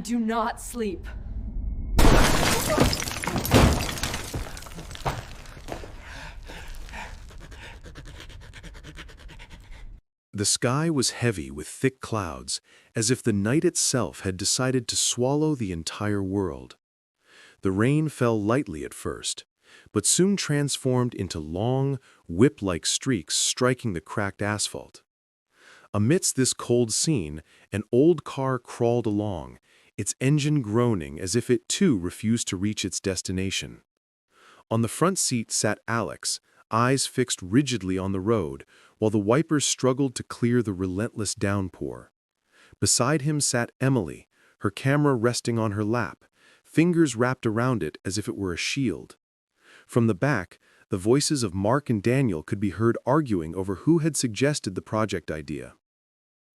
do not sleep. The sky was heavy with thick clouds, as if the night itself had decided to swallow the entire world. The rain fell lightly at first, but soon transformed into long, whip-like streaks striking the cracked asphalt. Amidst this cold scene, an old car crawled along, its engine groaning as if it too refused to reach its destination. On the front seat sat Alex, eyes fixed rigidly on the road, while the wipers struggled to clear the relentless downpour. Beside him sat Emily, her camera resting on her lap, fingers wrapped around it as if it were a shield. From the back, the voices of Mark and Daniel could be heard arguing over who had suggested the project idea.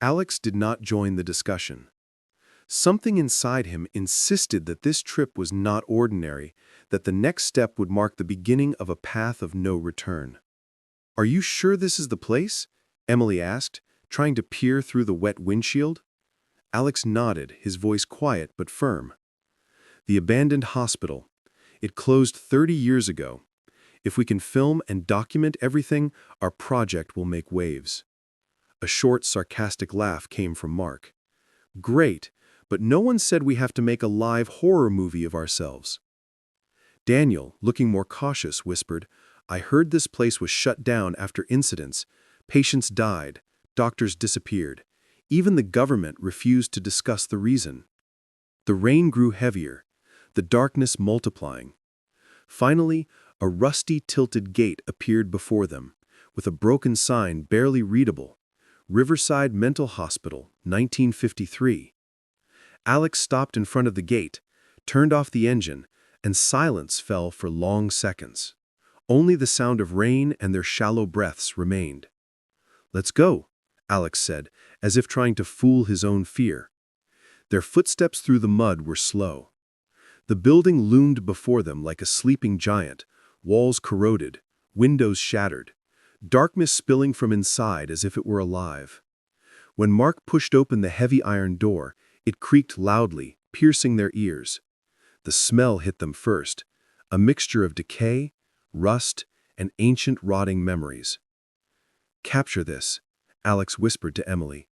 Alex did not join the discussion. Something inside him insisted that this trip was not ordinary, that the next step would mark the beginning of a path of no return. "Are you sure this is the place?" Emily asked, trying to peer through the wet windshield. Alex nodded, his voice quiet but firm. "The abandoned hospital. It closed 30 years ago. If we can film and document everything, our project will make waves." A short, sarcastic laugh came from Mark. "Great, but no one said we have to make a live horror movie of ourselves." Daniel, looking more cautious, whispered, "I heard this place was shut down after incidents. Patients died, doctors disappeared. Even the government refused to discuss the reason." The rain grew heavier, the darkness multiplying. Finally, a rusty tilted gate appeared before them, with a broken sign barely readable: Riverside Mental Hospital, 1953. Alex stopped in front of the gate, turned off the engine, and silence fell for long seconds. Only the sound of rain and their shallow breaths remained. "Let's go," Alex said, as if trying to fool his own fear. Their footsteps through the mud were slow. The building loomed before them like a sleeping giant, walls corroded, windows shattered, darkness spilling from inside as if it were alive. When Mark pushed open the heavy iron door, it creaked loudly, piercing their ears. The smell hit them first, a mixture of decay, rust, and ancient rotting memories. "Capture this," Alex whispered to Emily.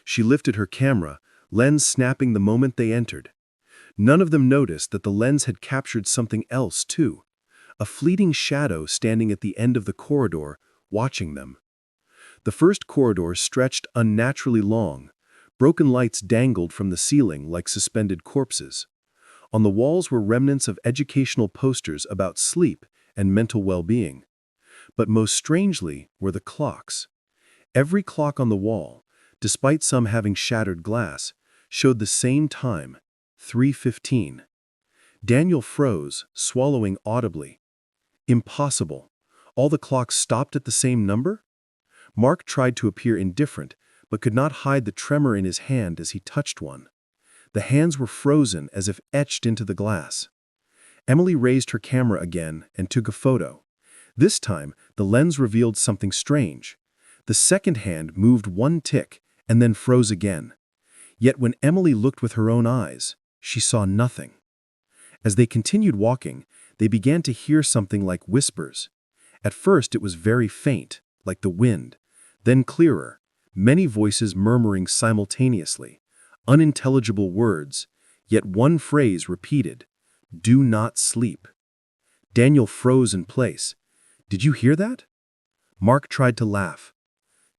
She lifted her camera, lens snapping the moment they entered. None of them noticed that the lens had captured something else too, a fleeting shadow standing at the end of the corridor, watching them. The first corridor stretched unnaturally long. Broken lights dangled from the ceiling like suspended corpses. On the walls were remnants of educational posters about sleep and mental well-being. But most strangely were the clocks. Every clock on the wall, despite some having shattered glass, showed the same time, 3:15. Daniel froze, swallowing audibly. Impossible. All the clocks stopped at the same number? Mark tried to appear indifferent, but could not hide the tremor in his hand as he touched one. The hands were frozen as if etched into the glass. Emily raised her camera again and took a photo. This time, the lens revealed something strange. The second hand moved one tick and then froze again. Yet when Emily looked with her own eyes, she saw nothing. As they continued walking, they began to hear something like whispers. At first it was very faint, like the wind, then clearer, many voices murmuring simultaneously, unintelligible words, yet one phrase repeated: "Do not sleep." Daniel froze in place. "Did you hear that?" Mark tried to laugh.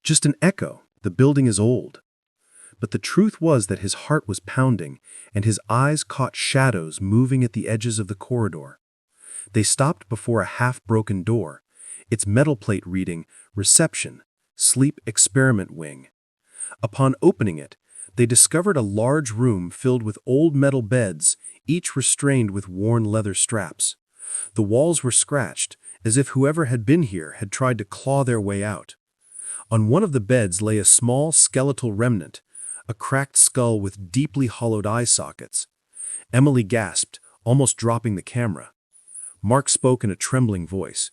"Just an echo. The building is old." But the truth was that his heart was pounding, and his eyes caught shadows moving at the edges of the corridor. They stopped before a half-broken door, its metal plate reading, "Reception, Sleep Experiment Wing." Upon opening it, they discovered a large room filled with old metal beds, each restrained with worn leather straps. The walls were scratched, as if whoever had been here had tried to claw their way out. On one of the beds lay a small skeletal remnant, a cracked skull with deeply hollowed eye sockets. Emily gasped, almost dropping the camera. Mark spoke in a trembling voice.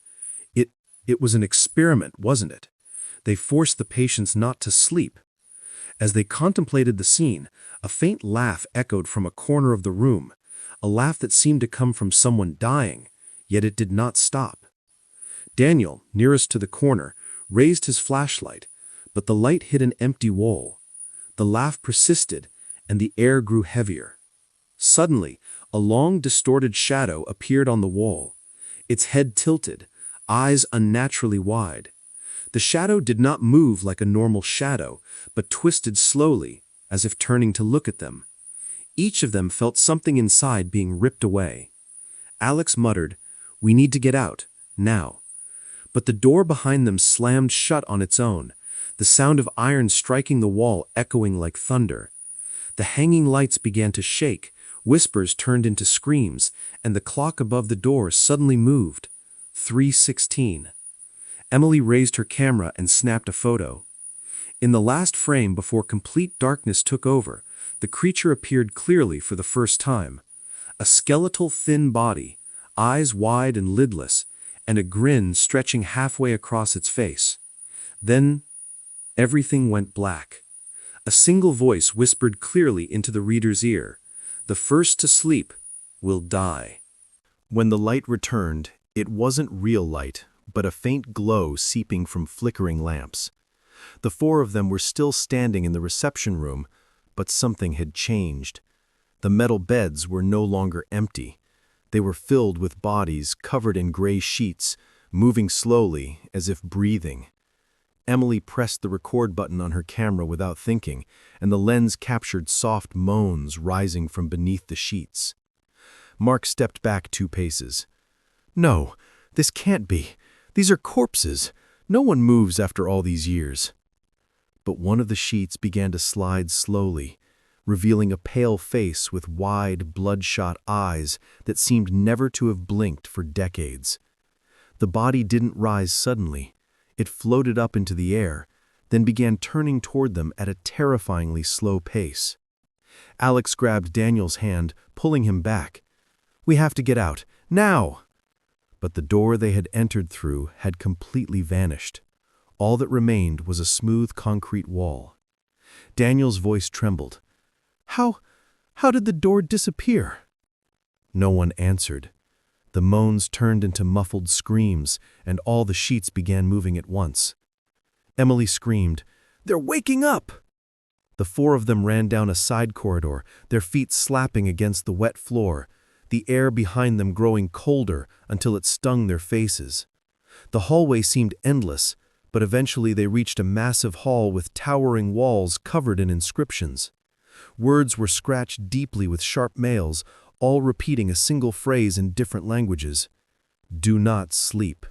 It was an experiment, wasn't it? They forced the patients not to sleep." As they contemplated the scene, a faint laugh echoed from a corner of the room, a laugh that seemed to come from someone dying, yet it did not stop. Daniel, nearest to the corner, raised his flashlight, but the light hit an empty wall. The laugh persisted, and the air grew heavier. Suddenly, a long, distorted shadow appeared on the wall, its head tilted, eyes unnaturally wide. The shadow did not move like a normal shadow, but twisted slowly, as if turning to look at them. Each of them felt something inside being ripped away. Alex muttered, "We need to get out, now." But the door behind them slammed shut on its own, the sound of iron striking the wall echoing like thunder. The hanging lights began to shake, whispers turned into screams, and the clock above the door suddenly moved. 3:16. Emily raised her camera and snapped a photo. In the last frame before complete darkness took over, the creature appeared clearly for the first time. A skeletal thin body, eyes wide and lidless, and a grin stretching halfway across its face. Then, everything went black. A single voice whispered clearly into the reader's ear, "The first to sleep will die." When the light returned, it wasn't real light, but a faint glow seeping from flickering lamps. The four of them were still standing in the reception room, but something had changed. The metal beds were no longer empty. They were filled with bodies covered in gray sheets, moving slowly, as if breathing. Emily pressed the record button on her camera without thinking, and the lens captured soft moans rising from beneath the sheets. Mark stepped back 2 paces. "No, this can't be. These are corpses. No one moves after all these years." But one of the sheets began to slide slowly, revealing a pale face with wide, bloodshot eyes that seemed never to have blinked for decades. The body didn't rise suddenly. It floated up into the air, then began turning toward them at a terrifyingly slow pace. Alex grabbed Daniel's hand, pulling him back. "We have to get out, now!" But the door they had entered through had completely vanished. All that remained was a smooth concrete wall. Daniel's voice trembled. How did the door disappear?" No one answered. The moans turned into muffled screams, and all the sheets began moving at once. Emily screamed, "They're waking up!" The four of them ran down a side corridor, their feet slapping against the wet floor, the air behind them growing colder until it stung their faces. The hallway seemed endless, but eventually they reached a massive hall with towering walls covered in inscriptions. Words were scratched deeply with sharp nails, all repeating a single phrase in different languages. "Do not sleep."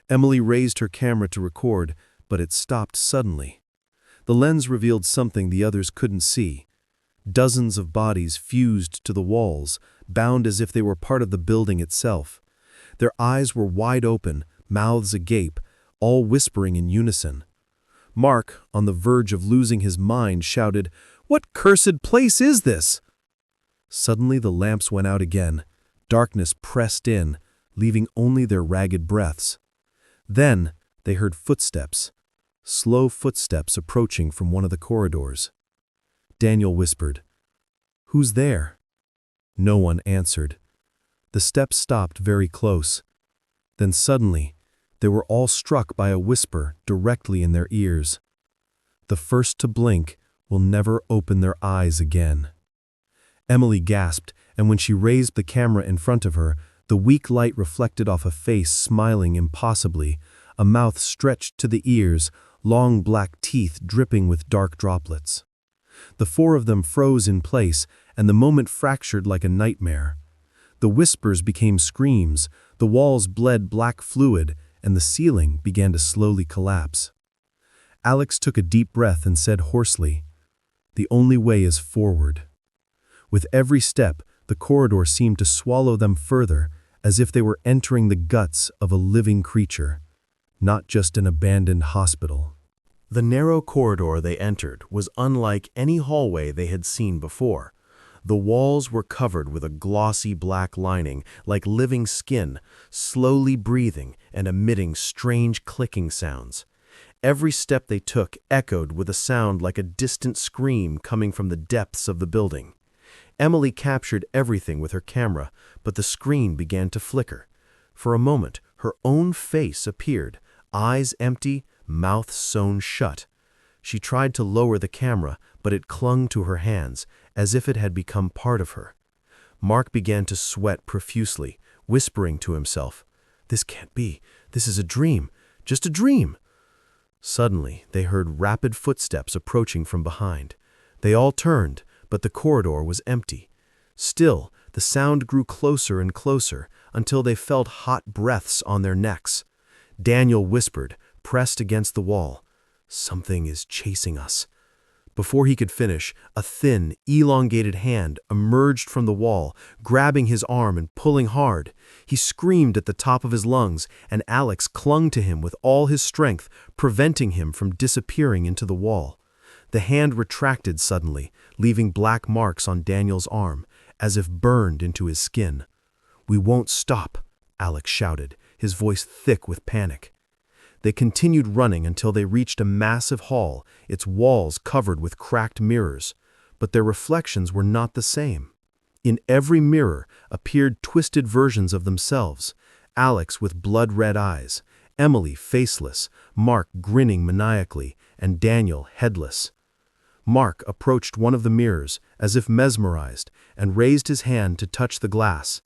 Emily raised her camera to record, but it stopped suddenly. The lens revealed something the others couldn't see. Dozens of bodies fused to the walls, bound as if they were part of the building itself. Their eyes were wide open, mouths agape, all whispering in unison. Mark, on the verge of losing his mind, shouted, "What cursed place is this?" Suddenly the lamps went out again. Darkness pressed in, leaving only their ragged breaths. Then they heard footsteps, slow footsteps approaching from one of the corridors. Daniel whispered, "Who's there?" No one answered. The steps stopped very close. Then suddenly, they were all struck by a whisper directly in their ears. "The first to blink will never open their eyes again." Emily gasped, and when she raised the camera in front of her, the weak light reflected off a face smiling impossibly, a mouth stretched to the ears, long black teeth dripping with dark droplets. The four of them froze in place, and the moment fractured like a nightmare. The whispers became screams, the walls bled black fluid, and the ceiling began to slowly collapse. Alex took a deep breath and said hoarsely, "The only way is forward." With every step, the corridor seemed to swallow them further, as if they were entering the guts of a living creature, not just an abandoned hospital. The narrow corridor they entered was unlike any hallway they had seen before. The walls were covered with a glossy black lining, like living skin, slowly breathing and emitting strange clicking sounds. Every step they took echoed with a sound like a distant scream coming from the depths of the building. Emily captured everything with her camera, but the screen began to flicker. For a moment, her own face appeared, eyes empty, mouth sewn shut. She tried to lower the camera, but it clung to her hands, as if it had become part of her. Mark began to sweat profusely, whispering to himself, "This can't be. This is a dream. Just a dream." Suddenly, they heard rapid footsteps approaching from behind. They all turned, but the corridor was empty. Still, the sound grew closer and closer until they felt hot breaths on their necks. Daniel whispered, pressed against the wall, "Something is chasing us." Before he could finish, a thin, elongated hand emerged from the wall, grabbing his arm and pulling hard. He screamed at the top of his lungs, and Alex clung to him with all his strength, preventing him from disappearing into the wall. The hand retracted suddenly, leaving black marks on Daniel's arm, as if burned into his skin. "We won't stop," Alex shouted, his voice thick with panic. They continued running until they reached a massive hall, its walls covered with cracked mirrors. But their reflections were not the same. In every mirror appeared twisted versions of themselves, Alex with blood-red eyes, Emily faceless, Mark grinning maniacally, and Daniel headless. Mark approached one of the mirrors, as if mesmerized, and raised his hand to touch the glass.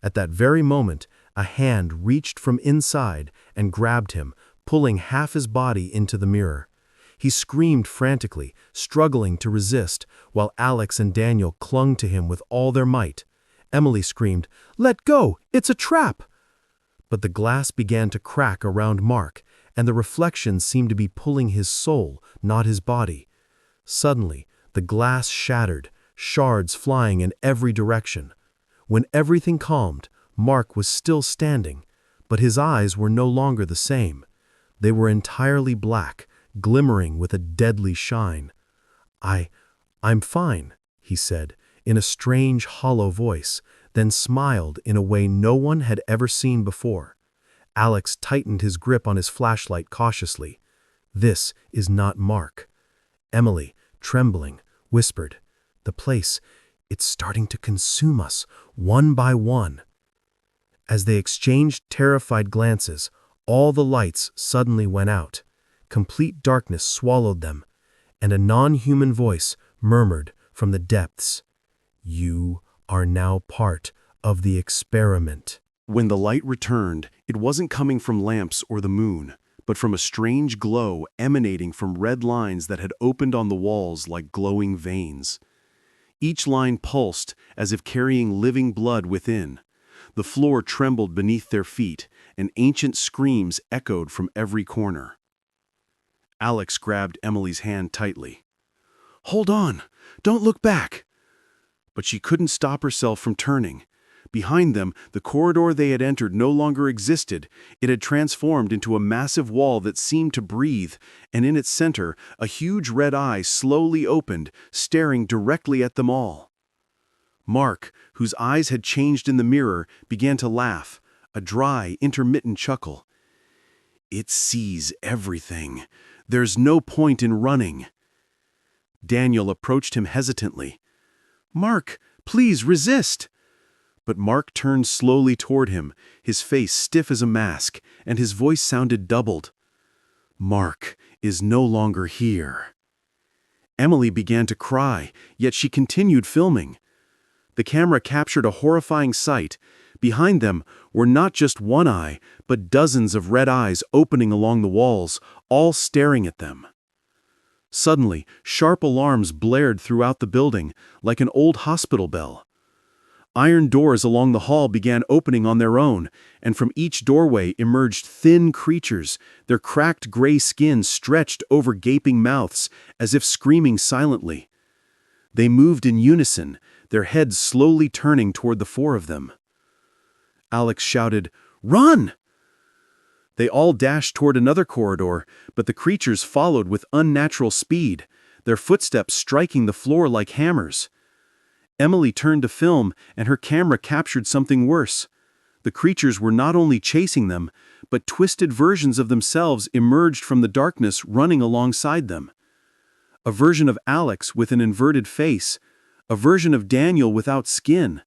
At that very moment, a hand reached from inside and grabbed him, pulling half his body into the mirror. He screamed frantically, struggling to resist, while Alex and Daniel clung to him with all their might. Emily screamed, "Let go! It's a trap!" But the glass began to crack around Mark, and the reflections seemed to be pulling his soul, not his body. Suddenly, the glass shattered, shards flying in every direction. When everything calmed, Mark was still standing, but his eyes were no longer the same. They were entirely black, glimmering with a deadly shine. I'm fine," he said, in a strange, hollow voice, then smiled in a way no one had ever seen before. Alex tightened his grip on his flashlight cautiously. "This is not Mark." Emily, trembling, whispered, "The place, it's starting to consume us, one by one." As they exchanged terrified glances, all the lights suddenly went out. Complete darkness swallowed them, and a non-human voice murmured from the depths, "You are now part of the experiment." When the light returned, it wasn't coming from lamps or the moon, but from a strange glow emanating from red lines that had opened on the walls like glowing veins. Each line pulsed as if carrying living blood within. The floor trembled beneath their feet, and ancient screams echoed from every corner. Alex grabbed Emily's hand tightly. "Hold on! Don't look back!" But she couldn't stop herself from turning. Behind them, the corridor they had entered no longer existed. It had transformed into a massive wall that seemed to breathe, and in its center, a huge red eye slowly opened, staring directly at them all. Mark, whose eyes had changed in the mirror, began to laugh, a dry, intermittent chuckle. "It sees everything. There's no point in running." Daniel approached him hesitantly. "Mark, please resist." But Mark turned slowly toward him, his face stiff as a mask, and his voice sounded doubled. "Mark is no longer here." Emily began to cry, yet she continued filming. The camera captured a horrifying sight. Behind them were not just one eye, but dozens of red eyes opening along the walls, all staring at them. Suddenly, sharp alarms blared throughout the building, like an old hospital bell. Iron doors along the hall began opening on their own, and from each doorway emerged thin creatures, their cracked gray skin stretched over gaping mouths, as if screaming silently. They moved in unison, their heads slowly turning toward the four of them. Alex shouted, "Run!" They all dashed toward another corridor, but the creatures followed with unnatural speed, their footsteps striking the floor like hammers. Emily turned to film, and her camera captured something worse. The creatures were not only chasing them, but twisted versions of themselves emerged from the darkness, running alongside them. A version of Alex with an inverted face, a version of Daniel without skin,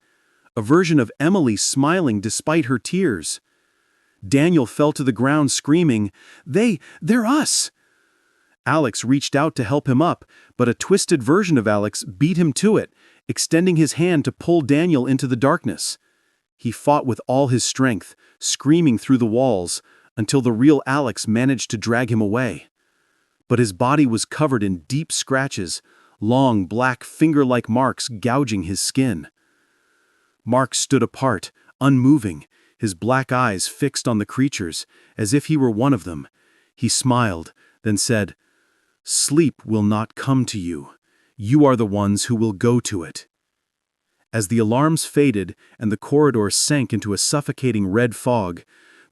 a version of Emily smiling despite her tears. Daniel fell to the ground screaming, "They're us!" Alex reached out to help him up, but a twisted version of Alex beat him to it, extending his hand to pull Daniel into the darkness. He fought with all his strength, screaming through the walls, until the real Alex managed to drag him away. But his body was covered in deep scratches, long black finger-like marks gouging his skin. Mark stood apart, unmoving, his black eyes fixed on the creatures, as if he were one of them. He smiled, then said, "Sleep will not come to you. You are the ones who will go to it." As the alarms faded and the corridor sank into a suffocating red fog,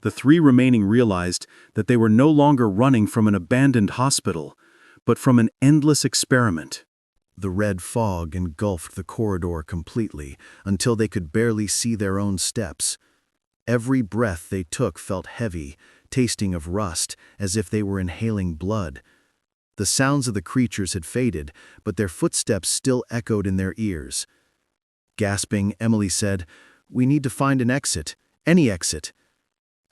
the three remaining realized that they were no longer running from an abandoned hospital, but from an endless experiment. The red fog engulfed the corridor completely until they could barely see their own steps. Every breath they took felt heavy, tasting of rust, as if they were inhaling blood. The sounds of the creatures had faded, but their footsteps still echoed in their ears. Gasping, Emily said, "We need to find an exit. Any exit."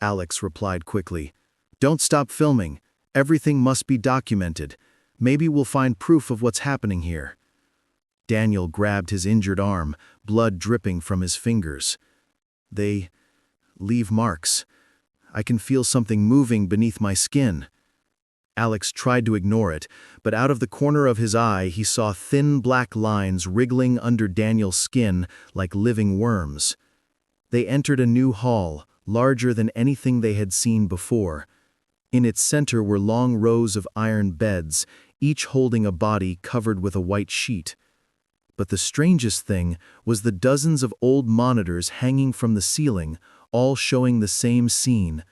Alex replied quickly, "Don't stop filming. Everything must be documented. Maybe we'll find proof of what's happening here." Daniel grabbed his injured arm, blood dripping from his fingers. "They leave marks. I can feel something moving beneath my skin." Alex tried to ignore it, but out of the corner of his eye he saw thin black lines wriggling under Daniel's skin like living worms. They entered a new hall, larger than anything they had seen before. In its center were long rows of iron beds, each holding a body covered with a white sheet. But the strangest thing was the dozens of old monitors hanging from the ceiling, all showing the same scene,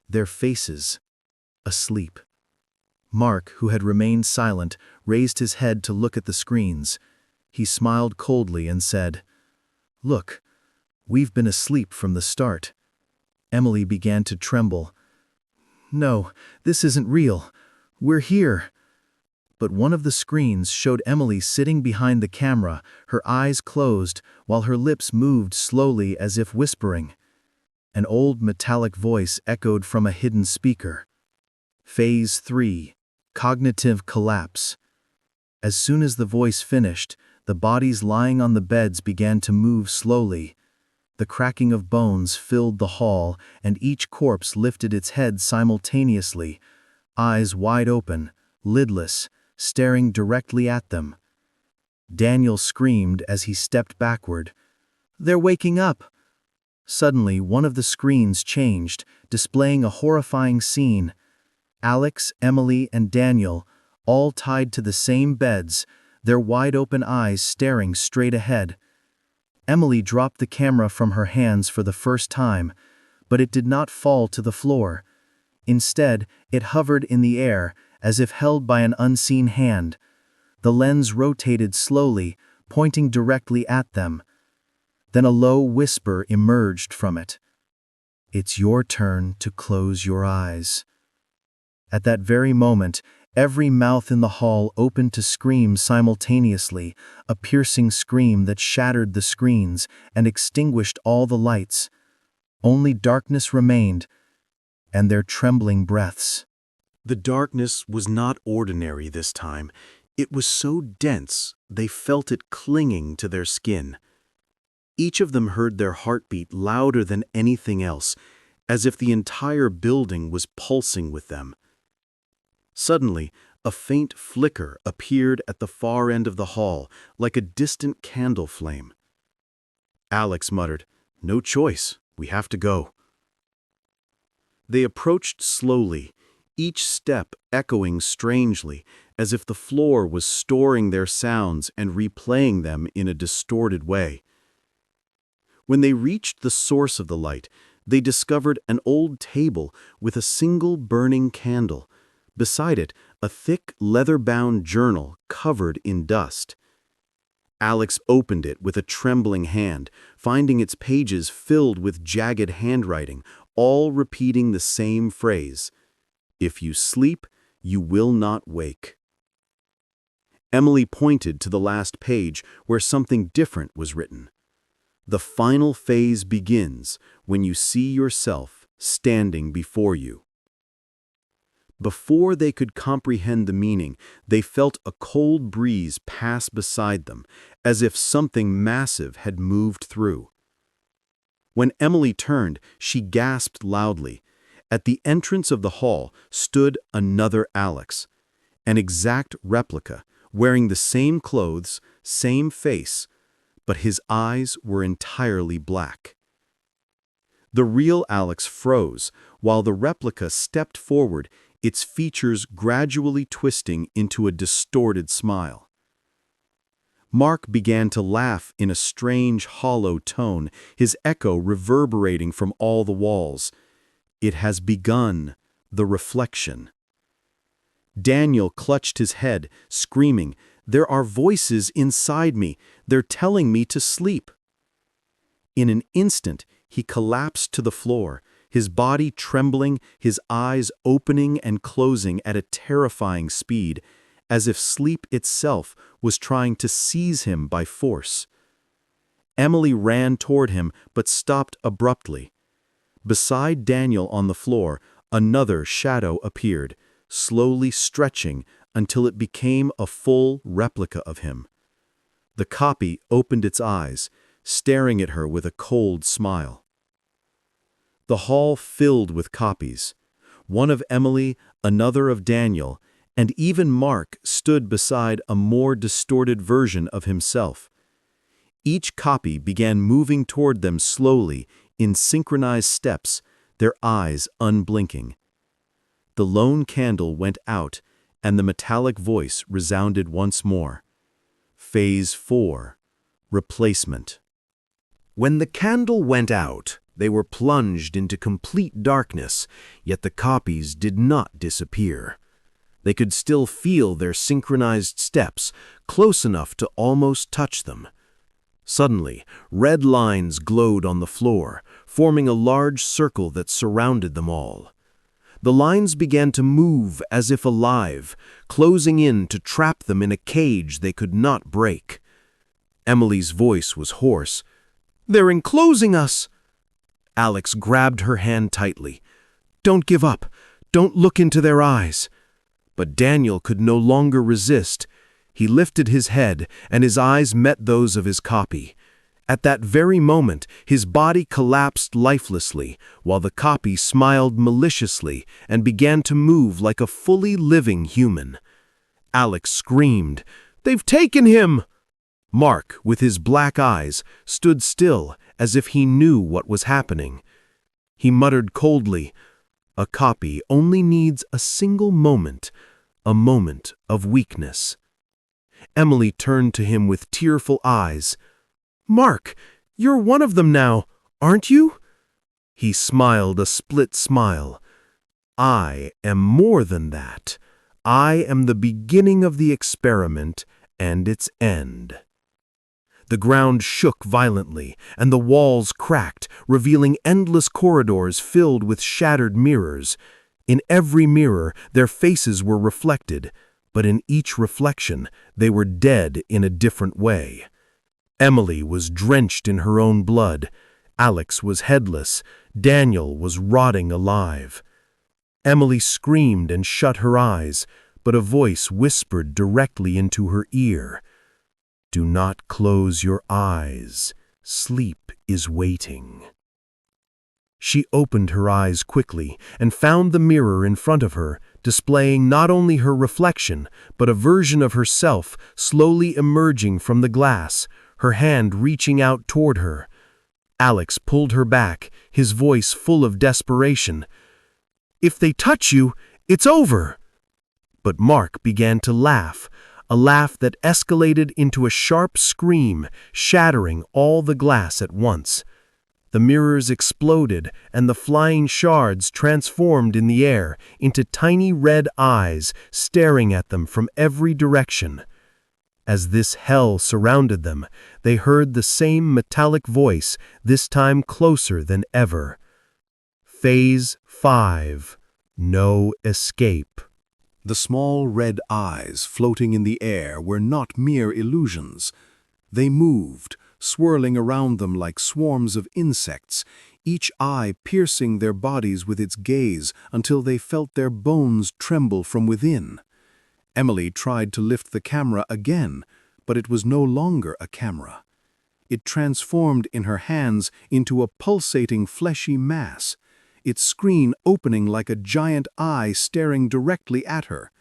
their faces, asleep. Mark, who had remained silent, raised his head to look at the screens. He smiled coldly and said, "Look, we've been asleep from the start." Emily began to tremble. "No, this isn't real. We're here." But one of the screens showed Emily sitting behind the camera, her eyes closed, while her lips moved slowly as if whispering. An old metallic voice echoed from a hidden speaker. Phase 3. Cognitive collapse. As soon as the voice finished, the bodies lying on the beds began to move slowly. The cracking of bones filled the hall, and each corpse lifted its head simultaneously, eyes wide open, lidless, staring directly at them. Daniel screamed as he stepped backward. "They're waking up!" Suddenly, one of the screens changed, displaying a horrifying scene. Alex, Emily, and Daniel, all tied to the same beds, their wide-open eyes staring straight ahead. Emily dropped the camera from her hands for the first time, but it did not fall to the floor. Instead, it hovered in the air, as if held by an unseen hand. The lens rotated slowly, pointing directly at them. Then a low whisper emerged from it. "It's your turn to close your eyes." At that very moment, every mouth in the hall opened to scream simultaneously, a piercing scream that shattered the screens and extinguished all the lights. Only darkness remained, and their trembling breaths. The darkness was not ordinary this time. It was so dense, they felt it clinging to their skin. Each of them heard their heartbeat louder than anything else, as if the entire building was pulsing with them. Suddenly, a faint flicker appeared at the far end of the hall, like a distant candle flame. Alex muttered, "No choice, we have to go." They approached slowly, each step echoing strangely, as if the floor was storing their sounds and replaying them in a distorted way. When they reached the source of the light, they discovered an old table with a single burning candle. Beside it, a thick, leather-bound journal covered in dust. Alex opened it with a trembling hand, finding its pages filled with jagged handwriting, all repeating the same phrase, "If you sleep, you will not wake." Emily pointed to the last page where something different was written. "The final phase begins when you see yourself standing before you." Before they could comprehend the meaning, they felt a cold breeze pass beside them, as if something massive had moved through. When Emily turned, she gasped loudly. At the entrance of the hall stood another Alex, an exact replica, wearing the same clothes, same face, but his eyes were entirely black. The real Alex froze, while the replica stepped forward, its features gradually twisting into a distorted smile. Mark began to laugh in a strange, hollow tone, his echo reverberating from all the walls. "It has begun, the reflection." Daniel clutched his head, screaming, "There are voices inside me. They're telling me to sleep." In an instant, he collapsed to the floor, his body trembling, his eyes opening and closing at a terrifying speed, as if sleep itself was trying to seize him by force. Emily ran toward him, but stopped abruptly. Beside Daniel on the floor, another shadow appeared, slowly stretching until it became a full replica of him. The copy opened its eyes, staring at her with a cold smile. The hall filled with copies. One of Emily, another of Daniel, and even Mark stood beside a more distorted version of himself. Each copy began moving toward them slowly, in synchronized steps, their eyes unblinking. The lone candle went out, and the metallic voice resounded once more. Phase 4. Replacement. When the candle went out, they were plunged into complete darkness, yet the copies did not disappear. They could still feel their synchronized steps, close enough to almost touch them. Suddenly, red lines glowed on the floor, forming a large circle that surrounded them all. The lines began to move as if alive, closing in to trap them in a cage they could not break. Emily's voice was hoarse. "They're enclosing us!" Alex grabbed her hand tightly. "Don't give up. Don't look into their eyes." But Daniel could no longer resist. He lifted his head, and his eyes met those of his copy. At that very moment, his body collapsed lifelessly, while the copy smiled maliciously and began to move like a fully living human. Alex screamed, "They've taken him!" Mark, with his black eyes, stood still as if he knew what was happening. He muttered coldly, "A copy only needs a single moment, a moment of weakness." Emily turned to him with tearful eyes. "Mark, you're one of them now, aren't you?" He smiled a split smile. "I am more than that. I am the beginning of the experiment and its end." The ground shook violently, and the walls cracked, revealing endless corridors filled with shattered mirrors. In every mirror, their faces were reflected, but in each reflection, they were dead in a different way. Emily was drenched in her own blood. Alex was headless. Daniel was rotting alive. Emily screamed and shut her eyes, but a voice whispered directly into her ear, "Do not close your eyes. Sleep is waiting." She opened her eyes quickly and found the mirror in front of her, displaying not only her reflection, but a version of herself slowly emerging from the glass, her hand reaching out toward her. Alex pulled her back, his voice full of desperation. "If they touch you, it's over." But Mark began to laugh, a laugh that escalated into a sharp scream, shattering all the glass at once. The mirrors exploded, and the flying shards transformed in the air into tiny red eyes staring at them from every direction. As this hell surrounded them, they heard the same metallic voice, this time closer than ever. Phase 5. No escape. The small red eyes floating in the air were not mere illusions. They moved, swirling around them like swarms of insects, each eye piercing their bodies with its gaze until they felt their bones tremble from within. Emily tried to lift the camera again, but it was no longer a camera. It transformed in her hands into a pulsating fleshy mass, its screen opening like a giant eye staring directly at her.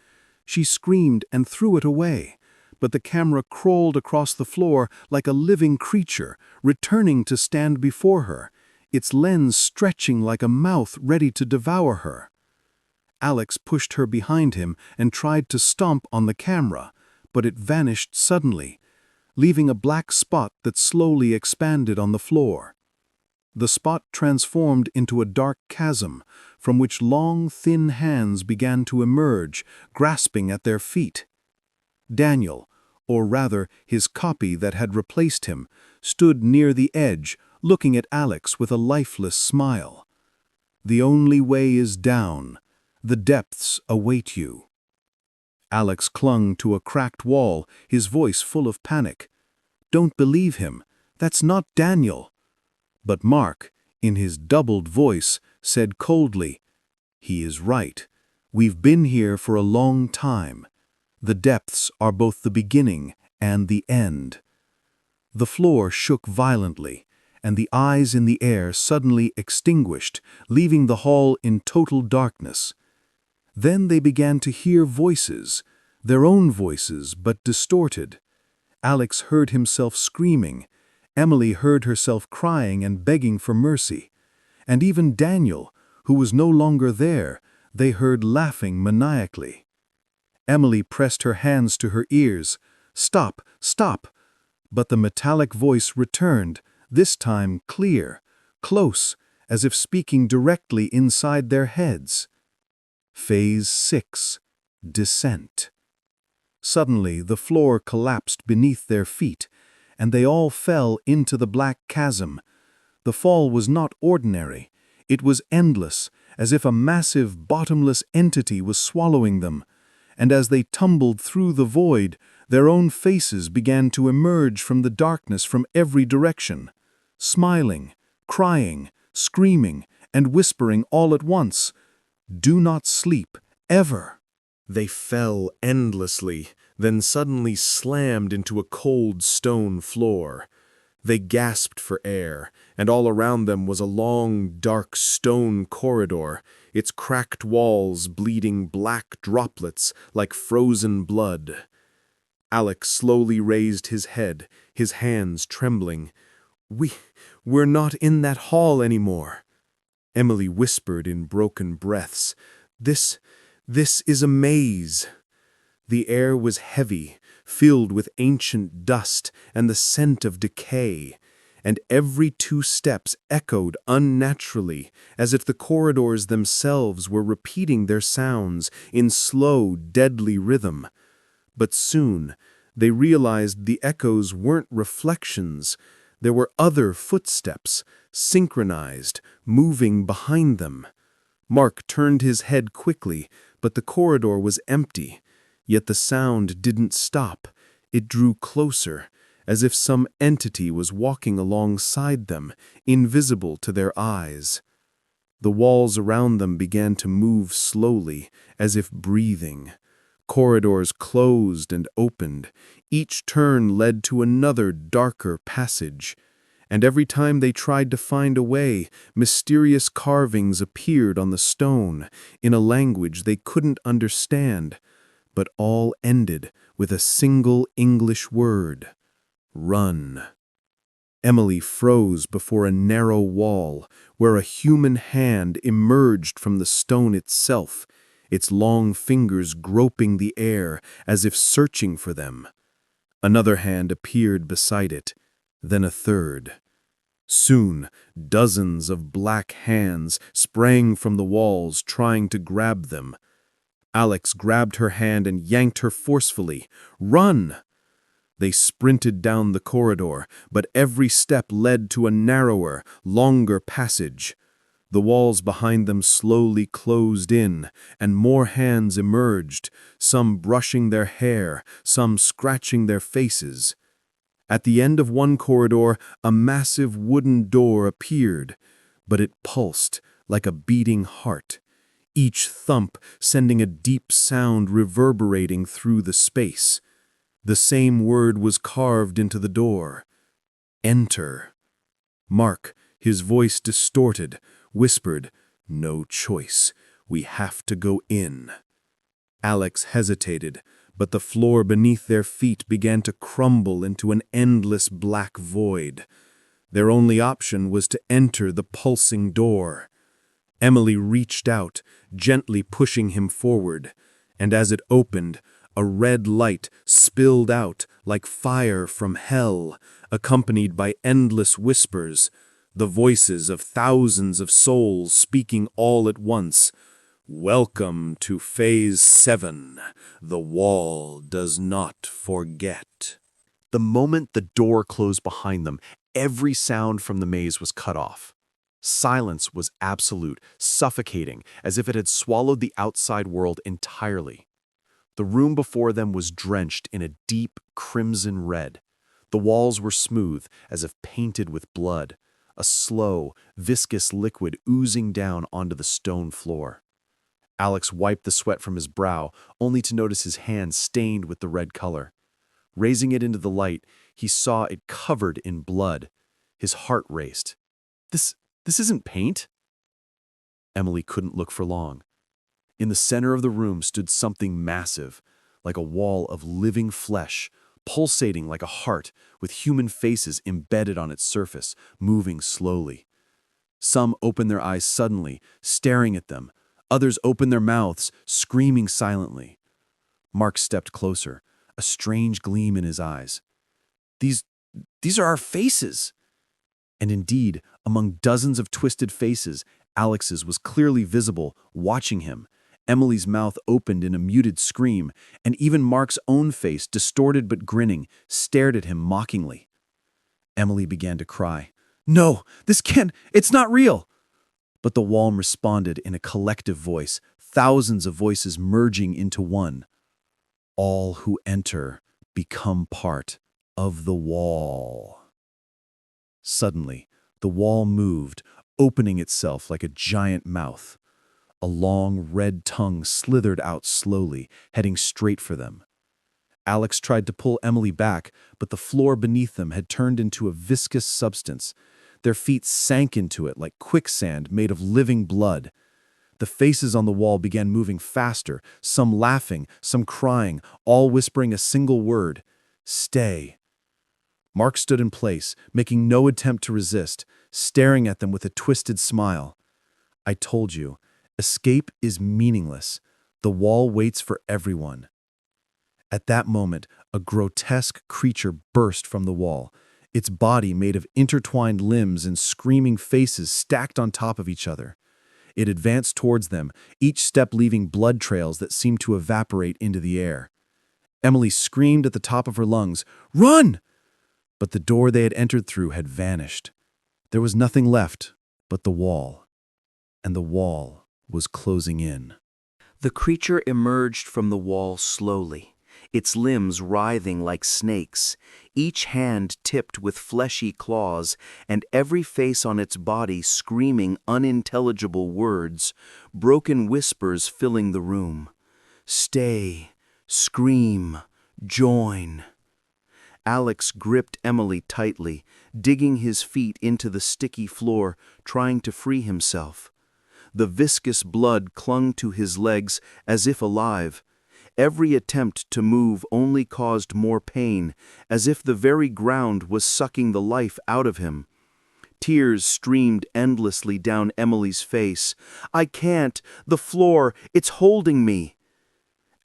She screamed and threw it away, but the camera crawled across the floor like a living creature, returning to stand before her, its lens stretching like a mouth ready to devour her. Alex pushed her behind him and tried to stomp on the camera, but it vanished suddenly, leaving a black spot that slowly expanded on the floor. The spot transformed into a dark chasm from which long, thin hands began to emerge, grasping at their feet. Daniel, or rather his copy that had replaced him, stood near the edge, looking at Alex with a lifeless smile. "The only way is down. The depths await you." Alex clung to a cracked wall, his voice full of panic. "Don't believe him. That's not Daniel." But Mark, in his doubled voice, said coldly, "He is right. We've been here for a long time. The depths are both the beginning and the end." The floor shook violently, and the eyes in the air suddenly extinguished, leaving the hall in total darkness. Then they began to hear voices, their own voices but distorted. Alex heard himself screaming. Emily heard herself crying and begging for mercy. And even Daniel, who was no longer there, they heard laughing maniacally. Emily pressed her hands to her ears. "Stop, stop!" But the metallic voice returned, this time clear, close, as if speaking directly inside their heads. Phase 6. Descent. Suddenly, the floor collapsed beneath their feet, and they all fell into the black chasm. The fall was not ordinary. It was endless, as if a massive, bottomless entity was swallowing them. And as they tumbled through the void, their own faces began to emerge from the darkness from every direction, smiling, crying, screaming, and whispering all at once, "Do not sleep, ever." They fell endlessly, then suddenly slammed into a cold stone floor. They gasped for air, and all around them was a long, dark stone corridor, its cracked walls bleeding black droplets like frozen blood. Alex slowly raised his head, his hands trembling. We're not in that hall anymore." Emily whispered in broken breaths, This is a maze." The air was heavy, filled with ancient dust and the scent of decay, and every 2 steps echoed unnaturally, as if the corridors themselves were repeating their sounds in slow, deadly rhythm. But soon, they realized the echoes weren't reflections. There were other footsteps, synchronized, moving behind them. Mark turned his head quickly, but the corridor was empty. Yet the sound didn't stop. It drew closer, as if some entity was walking alongside them, invisible to their eyes. The walls around them began to move slowly, as if breathing. Corridors closed and opened. Each turn led to another darker passage. And every time they tried to find a way, mysterious carvings appeared on the stone, in a language they couldn't understand. But all ended with a single English word: run. Emily froze before a narrow wall, where a human hand emerged from the stone itself, its long fingers groping the air as if searching for them. Another hand appeared beside it, then a third. Soon, dozens of black hands sprang from the walls, trying to grab them. Alex grabbed her hand and yanked her forcefully. "Run!" They sprinted down the corridor, but every step led to a narrower, longer passage. The walls behind them slowly closed in, and more hands emerged, some brushing their hair, some scratching their faces. At the end of one corridor, a massive wooden door appeared, but it pulsed like a beating heart, each thump sending a deep sound reverberating through the space. The same word was carved into the door. Enter. Mark, his voice distorted, whispered, "No choice. We have to go in." Alex hesitated, but the floor beneath their feet began to crumble into an endless black void. Their only option was to enter the pulsing door. Emily reached out, gently pushing him forward, and as it opened, a red light spilled out like fire from hell, accompanied by endless whispers, the voices of thousands of souls speaking all at once. "Welcome to Phase 7. The wall does not forget." The moment the door closed behind them, every sound from the maze was cut off. Silence was absolute, suffocating, as if it had swallowed the outside world entirely. The room before them was drenched in a deep crimson red. The walls were smooth, as if painted with blood, a slow, viscous liquid oozing down onto the stone floor. Alex wiped the sweat from his brow, only to notice his hand stained with the red color. Raising it into the light, he saw it covered in blood. His heart raced. This isn't paint." Emily couldn't look for long. In the center of the room stood something massive, like a wall of living flesh, pulsating like a heart, with human faces embedded on its surface, moving slowly. Some opened their eyes suddenly, staring at them. Others opened their mouths, screaming silently. Mark stepped closer, a strange gleam in his eyes. These are our faces." And indeed, among dozens of twisted faces, Alex's was clearly visible, watching him. Emily's mouth opened in a muted scream, and even Mark's own face, distorted but grinning, stared at him mockingly. Emily began to cry. "No, this can't, it's not real!" But the wall responded in a collective voice, thousands of voices merging into one. "All who enter become part of the wall." Suddenly, the wall moved, opening itself like a giant mouth. A long, red tongue slithered out slowly, heading straight for them. Alex tried to pull Emily back, but the floor beneath them had turned into a viscous substance. Their feet sank into it like quicksand made of living blood. The faces on the wall began moving faster, some laughing, some crying, all whispering a single word: "Stay." Mark stood in place, making no attempt to resist, staring at them with a twisted smile. "I told you, escape is meaningless. The wall waits for everyone." At that moment, a grotesque creature burst from the wall, its body made of intertwined limbs and screaming faces stacked on top of each other. It advanced towards them, each step leaving blood trails that seemed to evaporate into the air. Emily screamed at the top of her lungs, "Run!" But the door they had entered through had vanished. There was nothing left but the wall, and the wall was closing in. The creature emerged from the wall slowly, its limbs writhing like snakes, each hand tipped with fleshy claws, and every face on its body screaming unintelligible words, broken whispers filling the room. "Stay, scream, join." Alex gripped Emily tightly, digging his feet into the sticky floor, trying to free himself. The viscous blood clung to his legs as if alive. Every attempt to move only caused more pain, as if the very ground was sucking the life out of him. Tears streamed endlessly down Emily's face. "I can't! The floor, it's holding me!"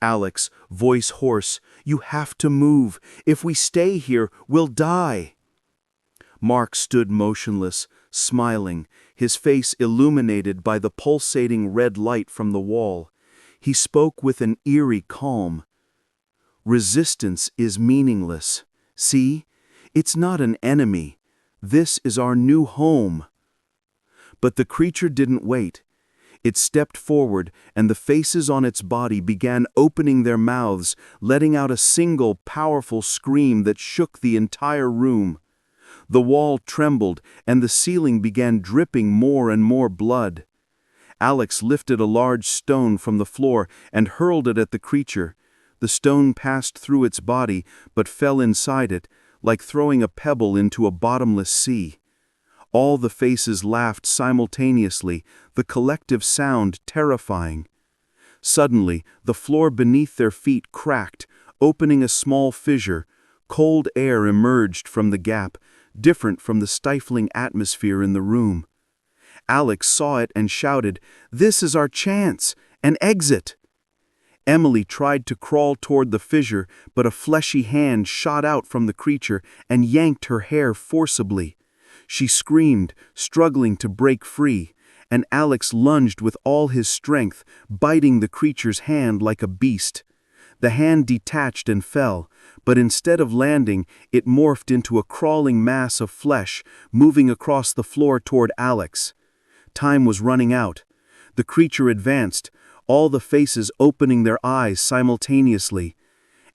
Alex, voice hoarse, "You have to move. If we stay here, we'll die." Mark stood motionless, smiling, his face illuminated by the pulsating red light from the wall. He spoke with an eerie calm. "Resistance is meaningless. See? It's not an enemy. This is our new home." But the creature didn't wait. It stepped forward, and the faces on its body began opening their mouths, letting out a single, powerful scream that shook the entire room. The wall trembled, and the ceiling began dripping more and more blood. Alex lifted a large stone from the floor and hurled it at the creature. The stone passed through its body, but fell inside it, like throwing a pebble into a bottomless sea. All the faces laughed simultaneously, the collective sound terrifying. Suddenly, the floor beneath their feet cracked, opening a small fissure. Cold air emerged from the gap, different from the stifling atmosphere in the room. Alex saw it and shouted, "This is our chance! An exit!" Emily tried to crawl toward the fissure, but a fleshy hand shot out from the creature and yanked her hair forcibly. She screamed, struggling to break free, and Alex lunged with all his strength, biting the creature's hand like a beast. The hand detached and fell, but instead of landing, it morphed into a crawling mass of flesh, moving across the floor toward Alex. Time was running out. The creature advanced, all the faces opening their eyes simultaneously.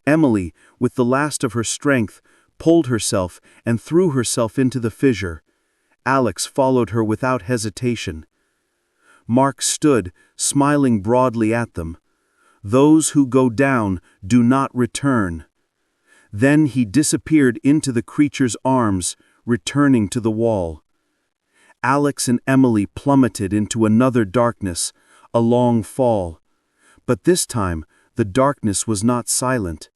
Emily, with the last of her strength, pulled herself and threw herself into the fissure. Alex followed her without hesitation. Mark stood, smiling broadly at them. "Those who go down do not return." Then he disappeared into the creature's arms, returning to the wall. Alex and Emily plummeted into another darkness, a long fall. But this time, the darkness was not silent.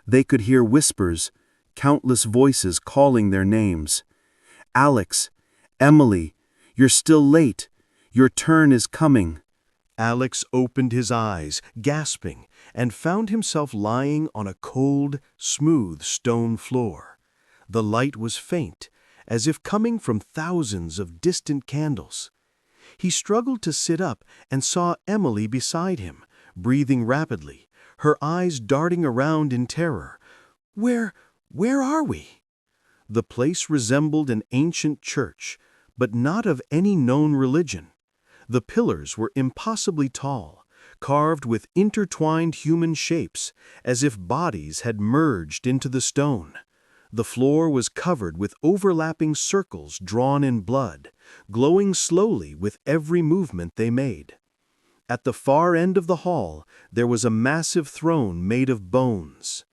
They could hear whispers, countless voices calling their names. "Alex, Emily, you're still late. Your turn is coming." Alex opened his eyes, gasping, and found himself lying on a cold, smooth stone floor. The light was faint, as if coming from thousands of distant candles. He struggled to sit up and saw Emily beside him, breathing rapidly, her eyes darting around in terror. Where are we?" The place resembled an ancient church, but not of any known religion. The pillars were impossibly tall, carved with intertwined human shapes, as if bodies had merged into the stone. The floor was covered with overlapping circles drawn in blood, glowing slowly with every movement they made. At the far end of the hall, there was a massive throne made of bones.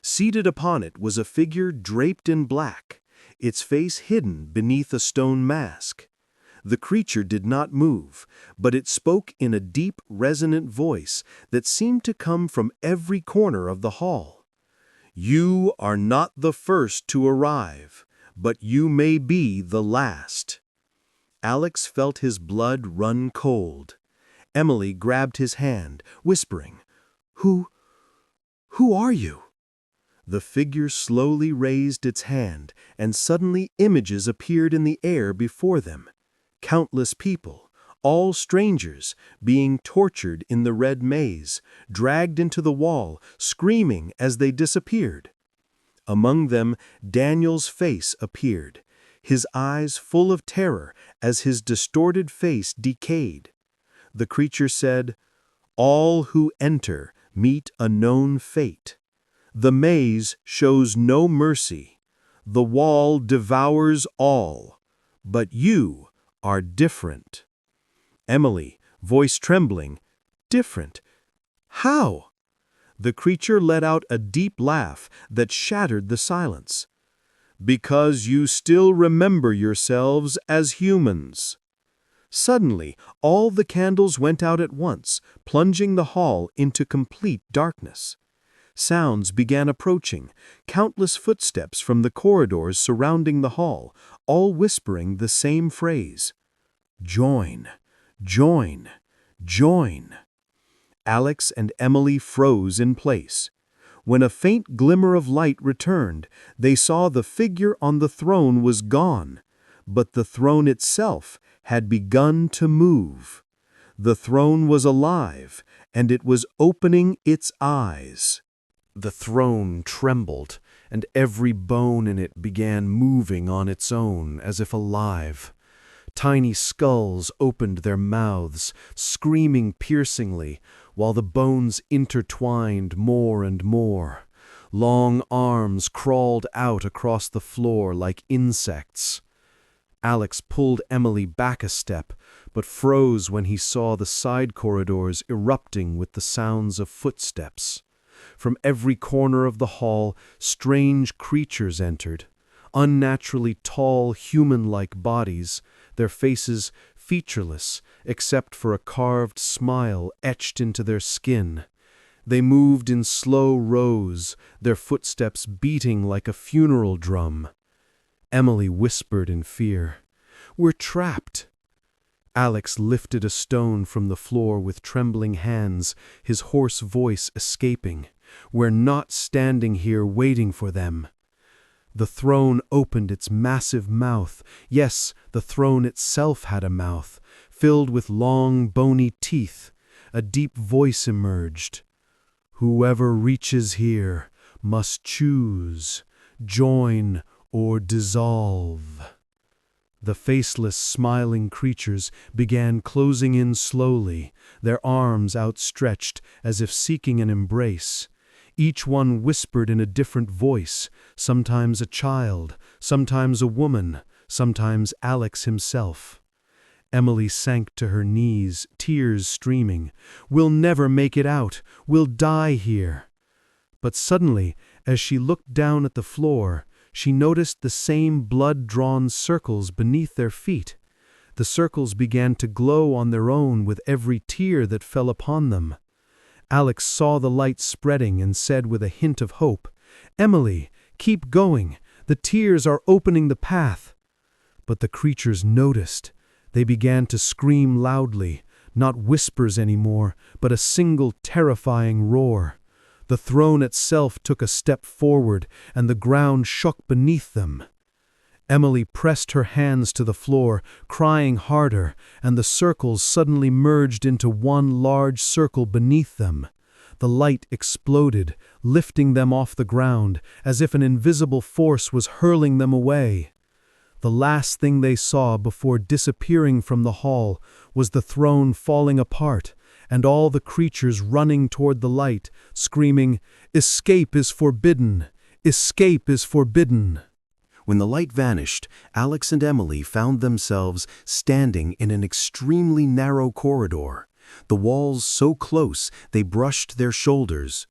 Seated upon it was a figure draped in black, its face hidden beneath a stone mask. The creature did not move, but it spoke in a deep, resonant voice that seemed to come from every corner of the hall. "You are not the first to arrive, but you may be the last." Alex felt his blood run cold. Emily grabbed his hand, whispering, Who are you?" The figure slowly raised its hand, and suddenly images appeared in the air before them. Countless people, all strangers, being tortured in the red maze, dragged into the wall, screaming as they disappeared. Among them, Daniel's face appeared, his eyes full of terror as his distorted face decayed. The creature said, "All who enter meet a known fate. The maze shows no mercy. The wall devours all. But you are different." Emily, voice trembling, "Different? How?" The creature let out a deep laugh that shattered the silence. "Because you still remember yourselves as humans." Suddenly, all the candles went out at once, plunging the hall into complete darkness. Sounds began approaching, countless footsteps from the corridors surrounding the hall, all whispering the same phrase. "Join, join, join." Alex and Emily froze in place. When a faint glimmer of light returned, they saw the figure on the throne was gone, but the throne itself had begun to move. The throne was alive, and it was opening its eyes. The throne trembled, and every bone in it began moving on its own as if alive. Tiny skulls opened their mouths, screaming piercingly, while the bones intertwined more and more. Long arms crawled out across the floor like insects. Alex pulled Emily back a step, but froze when he saw the side corridors erupting with the sounds of footsteps. From every corner of the hall, strange creatures entered. Unnaturally tall, human-like bodies, their faces featureless except for a carved smile etched into their skin. They moved in slow rows, their footsteps beating like a funeral drum. Emily whispered in fear, "We're trapped." Alex lifted a stone from the floor with trembling hands, his hoarse voice escaping. "We're not standing here waiting for them." The throne opened its massive mouth. Yes, the throne itself had a mouth, filled with long, bony teeth. A deep voice emerged. "Whoever reaches here must choose, join, or dissolve." The faceless, smiling creatures began closing in slowly, their arms outstretched as if seeking an embrace. Each one whispered in a different voice, sometimes a child, sometimes a woman, sometimes Alex himself. Emily sank to her knees, tears streaming. "We'll never make it out. We'll die here." But suddenly, as she looked down at the floor, she noticed the same blood-drawn circles beneath their feet. The circles began to glow on their own with every tear that fell upon them. Alex saw the light spreading and said with a hint of hope, "Emily, keep going. The tears are opening the path." But the creatures noticed. They began to scream loudly, not whispers anymore, but a single terrifying roar. The throne itself took a step forward, and the ground shook beneath them. Emily pressed her hands to the floor, crying harder, and the circles suddenly merged into one large circle beneath them. The light exploded, lifting them off the ground, as if an invisible force was hurling them away. The last thing they saw before disappearing from the hall was the throne falling apart, and all the creatures running toward the light, screaming, "Escape is forbidden! Escape is forbidden!" When the light vanished, Alex and Emily found themselves standing in an extremely narrow corridor, the walls so close they brushed their shoulders.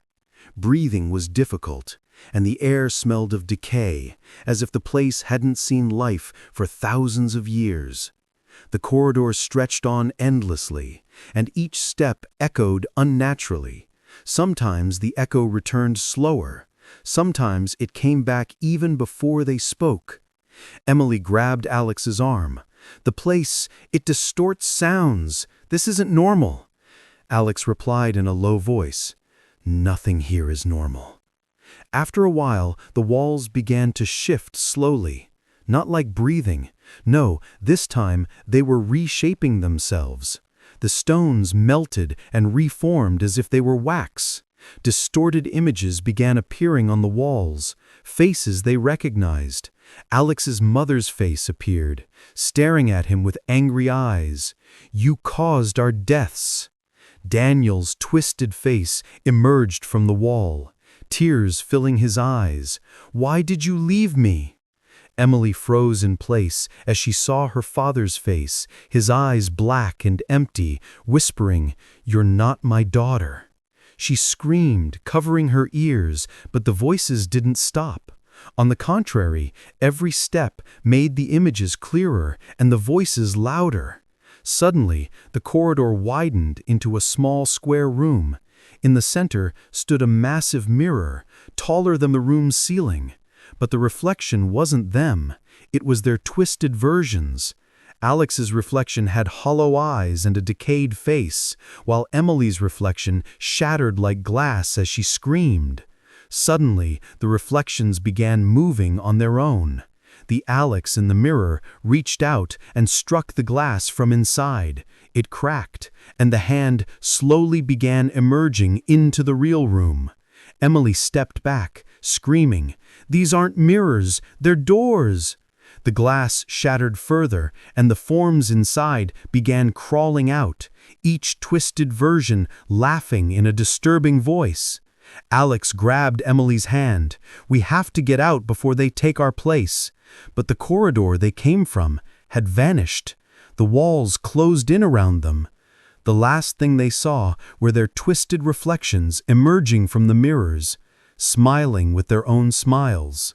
Breathing was difficult, and the air smelled of decay, as if the place hadn't seen life for thousands of years. The corridor stretched on endlessly, and each step echoed unnaturally. Sometimes the echo returned slower. Sometimes it came back even before they spoke. Emily grabbed Alex's arm. "The place, it distorts sounds. This isn't normal." Alex replied in a low voice, "Nothing here is normal." After a while, the walls began to shift slowly. Not like breathing. No, this time they were reshaping themselves. The stones melted and reformed as if they were wax. Distorted images began appearing on the walls, faces they recognized. Alex's mother's face appeared, staring at him with angry eyes. "You caused our deaths." Daniel's twisted face emerged from the wall, tears filling his eyes. "Why did you leave me?" Emily froze in place as she saw her father's face, his eyes black and empty, whispering, "You're not my daughter." She screamed, covering her ears, but the voices didn't stop. On the contrary, every step made the images clearer and the voices louder. Suddenly, the corridor widened into a small square room. In the center stood a massive mirror, taller than the room's ceiling. But the reflection wasn't them, it was their twisted versions. Alex's reflection had hollow eyes and a decayed face, while Emily's reflection shattered like glass as she screamed. Suddenly, the reflections began moving on their own. The Alex in the mirror reached out and struck the glass from inside. It cracked, and the hand slowly began emerging into the real room. Emily stepped back, screaming, "These aren't mirrors, they're doors!" The glass shattered further, and the forms inside began crawling out, each twisted version laughing in a disturbing voice. Alex grabbed Emily's hand. "We have to get out before they take our place." But the corridor they came from had vanished. The walls closed in around them. The last thing they saw were their twisted reflections emerging from the mirrors, smiling with their own smiles.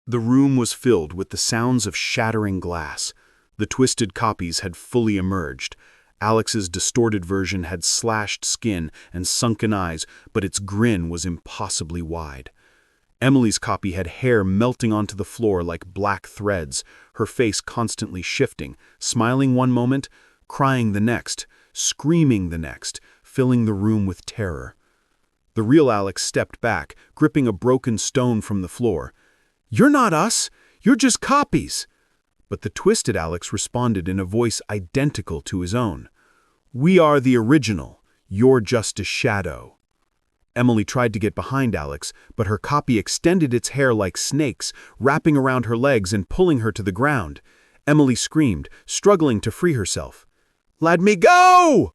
The room was filled with the sounds of shattering glass. The twisted copies had fully emerged. Alex's distorted version had slashed skin and sunken eyes, but its grin was impossibly wide. Emily's copy had hair melting onto the floor like black threads, her face constantly shifting, smiling one moment, crying the next, screaming the next, filling the room with terror. The real Alex stepped back, gripping a broken stone from the floor. "You're not us! You're just copies!" But the twisted Alex responded in a voice identical to his own. "We are the original. You're just a shadow." Emily tried to get behind Alex, but her copy extended its hair like snakes, wrapping around her legs and pulling her to the ground. Emily screamed, struggling to free herself. "Let me go!"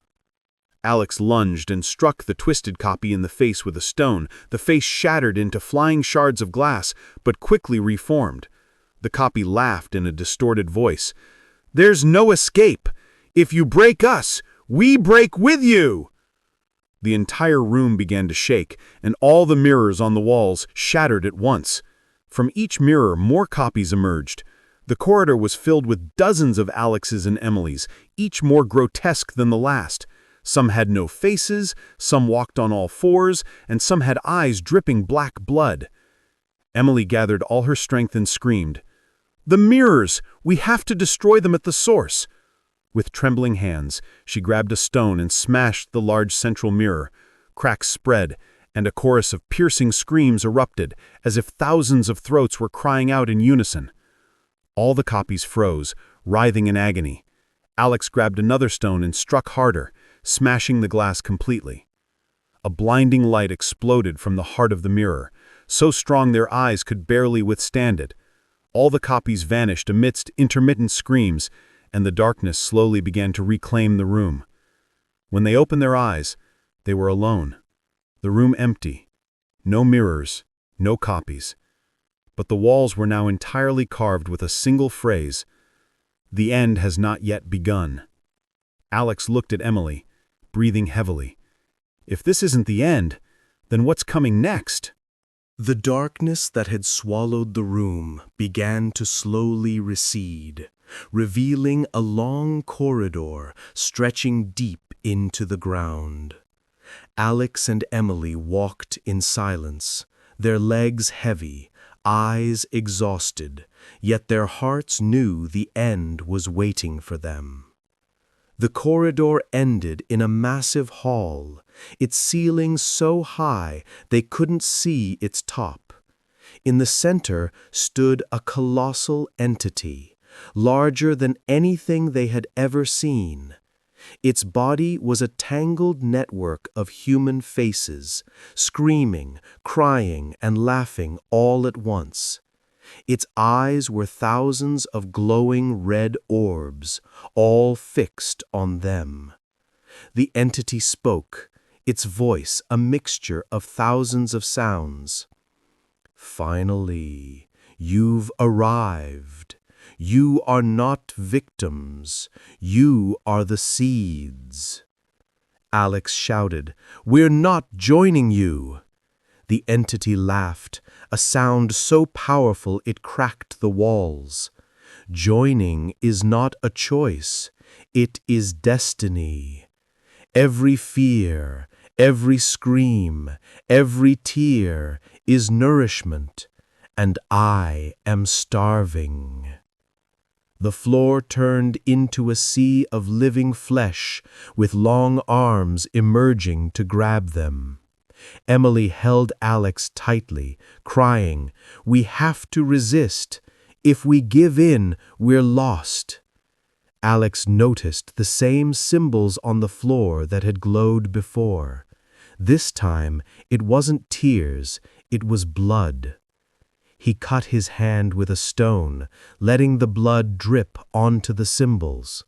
Alex lunged and struck the twisted copy in the face with a stone. The face shattered into flying shards of glass, but quickly reformed. The copy laughed in a distorted voice. "There's no escape. If you break us, we break with you!" The entire room began to shake, and all the mirrors on the walls shattered at once. From each mirror, more copies emerged. The corridor was filled with dozens of Alexes and Emilys, each more grotesque than the last. Some had no faces, some walked on all fours, and some had eyes dripping black blood. Emily gathered all her strength and screamed, "The mirrors! We have to destroy them at the source!" With trembling hands, she grabbed a stone and smashed the large central mirror. Cracks spread, and a chorus of piercing screams erupted, as if thousands of throats were crying out in unison. All the copies froze, writhing in agony. Alex grabbed another stone and struck harder, smashing the glass completely. A blinding light exploded from the heart of the mirror, so strong their eyes could barely withstand it. All the copies vanished amidst intermittent screams, and the darkness slowly began to reclaim the room. When they opened their eyes, they were alone. The room empty. No mirrors, no copies. But the walls were now entirely carved with a single phrase, "The end has not yet begun." Alex looked at Emily, breathing heavily. If this isn't the end, then what's coming next? The darkness that had swallowed the room began to slowly recede, revealing a long corridor stretching deep into the ground. Alex and Emily walked in silence, their legs heavy, eyes exhausted, yet their hearts knew the end was waiting for them. The corridor ended in a massive hall, its ceiling so high they couldn't see its top. In the center stood a colossal entity, larger than anything they had ever seen. Its body was a tangled network of human faces, screaming, crying, and laughing all at once. Its eyes were thousands of glowing red orbs, all fixed on them. The entity spoke, its voice a mixture of thousands of sounds. "Finally, you've arrived. You are not victims. You are the seeds." Alex shouted, "We're not joining you." The entity laughed, a sound so powerful it cracked the walls. "Joining is not a choice. It is destiny. Every fear, every scream, every tear is nourishment, and I am starving." The floor turned into a sea of living flesh, with long arms emerging to grab them. Emily held Alex tightly, crying, "We have to resist. If we give in, we're lost." Alex noticed the same symbols on the floor that had glowed before. This time, it wasn't tears, it was blood. He cut his hand with a stone, letting the blood drip onto the symbols.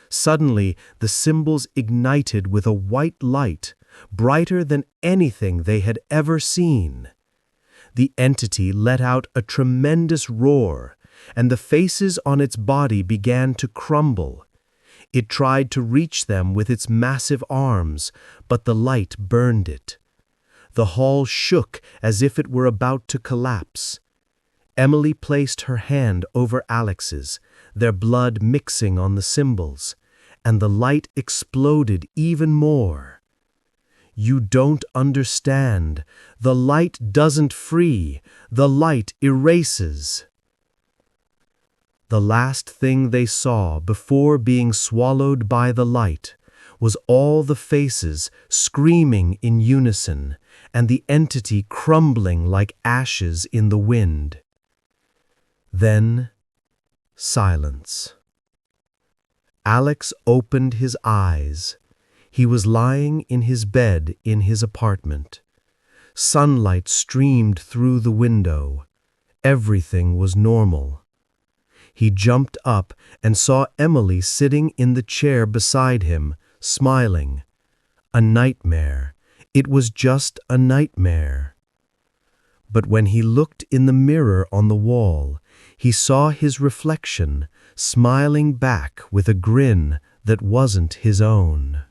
Suddenly, the symbols ignited with a white light, brighter than anything they had ever seen. The entity let out a tremendous roar, and the faces on its body began to crumble. It tried to reach them with its massive arms, but the light burned it. The hall shook as if it were about to collapse. Emily placed her hand over Alex's, their blood mixing on the symbols, and the light exploded even more. "You don't understand. The light doesn't free. The light erases." The last thing they saw before being swallowed by the light was all the faces screaming in unison and the entity crumbling like ashes in the wind. Then, silence. Alex opened his eyes. He was lying in his bed in his apartment. Sunlight streamed through the window. Everything was normal. He jumped up and saw Emily sitting in the chair beside him, smiling. A nightmare. It was just a nightmare. But when he looked in the mirror on the wall, he saw his reflection, smiling back with a grin that wasn't his own.